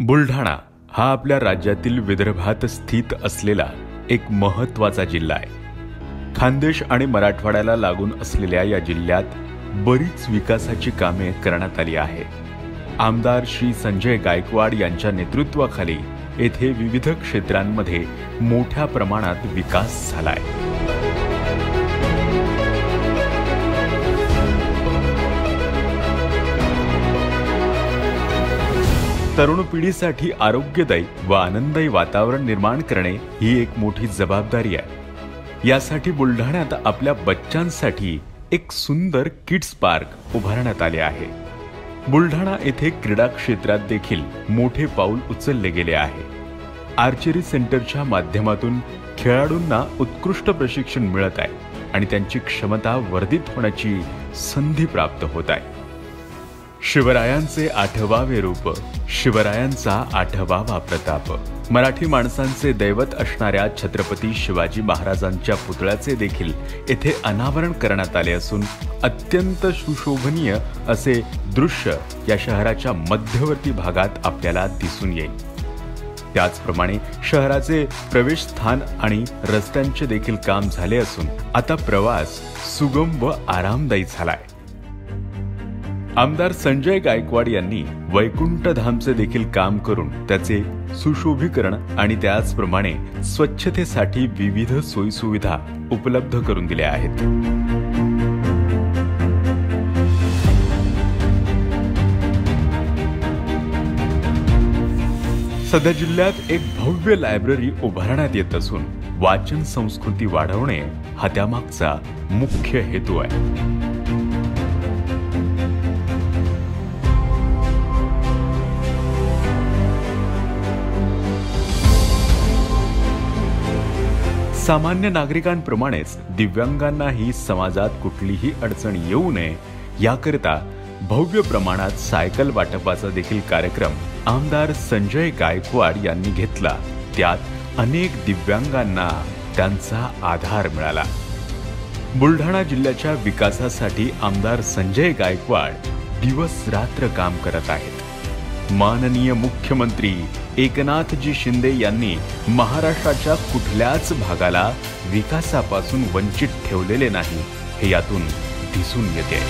बुलढाणा हा आपल्या राज्यातील विदर्भात स्थित असलेला एक महत्त्वाचा जिल्हा आहे। खानदेश आणि मराठवाड्याला लागून असलेल्या या जिल्ह्यात बरीच विकासाची कामे करण्यात आली आहे। आमदार श्री संजय गायकवाड यांच्या नेतृत्वाखाली येथे विविध क्षेत्रांमध्ये मोठ्या प्रमाणात विकास झाला आहे। तरुण पिढीसाठी आरोग्यदायी व आनंददायी वातावरण निर्माण करणे ही एक मोठी जबाबदारी आहे। यासाठी बुलढाण्यात आपल्या बच्चांसाठी एक सुंदर किड्स पार्क उभारण्यात आले आहे। बुलढाणा येथे क्रीडा क्षेत्रात देखील मोठे पाऊल उचलले गेले आहे। आर्चरी सेंटरच्या माध्यमातून खेळाडूंना उत्कृष्ट प्रशिक्षण मिळत आहे आणि त्यांची क्षमता वर्धित होण्याची संधी प्राप्त होत आहे। शिवरायांचे आठवावे रूप, शिवरायांचा आठवावा प्रताप। मराठी माणसांचे दैवत असणाऱ्या छत्रपती शिवाजी महाराजांच्या पुतळ्याचे देखील येथे अनावरण करण्यात आले असून अत्यंत सुशोभनीय असे दृश्य या शहराच्या मध्यवर्ती भागात आपल्याला दिसून येईल। त्याचप्रमाणे शहराचे प्रवेशस्थान आणि रस्त्यांचे देखील काम झाले असून आता प्रवास सुगम व आरामदायी झालाय। आमदार संजय गायकवाड यांनी वैकुंठ धामचे देखील काम करून त्याचे सुशोभीकरण आणि त्याचप्रमाणे स्वच्छतेसाठी विविध सोयीसुविधा उपलब्ध करून दिल्या आहेत। सध्या जिल्ह्यात एक भव्य लायब्ररी उभारण्यात येत असून वाचन संस्कृती वाढवणे हा त्यामागचा मुख्य हेतू आहे। सामान्य नागरिकांप्रमाणेच दिव्यांगांनाही समाजात कुठलीही अडचण येऊ नये याकरिता भव्य प्रमाणात सायकल वाटपाचा देखील कार्यक्रम आमदार संजय गायकवाड यांनी घेतला। त्यात अनेक दिव्यांगांना त्यांचा आधार मिळाला। बुलढाणा जिल्ह्याच्या विकासासाठी आमदार संजय गायकवाड दिवस रात्र काम करत आहेत। माननीय मुख्यमंत्री एकनाथजी शिंदे यांनी महाराष्ट्राच्या कुठल्याच भागाला विकासापासून वंचित ठेवलेले नाही, हे यातून दिसून येते।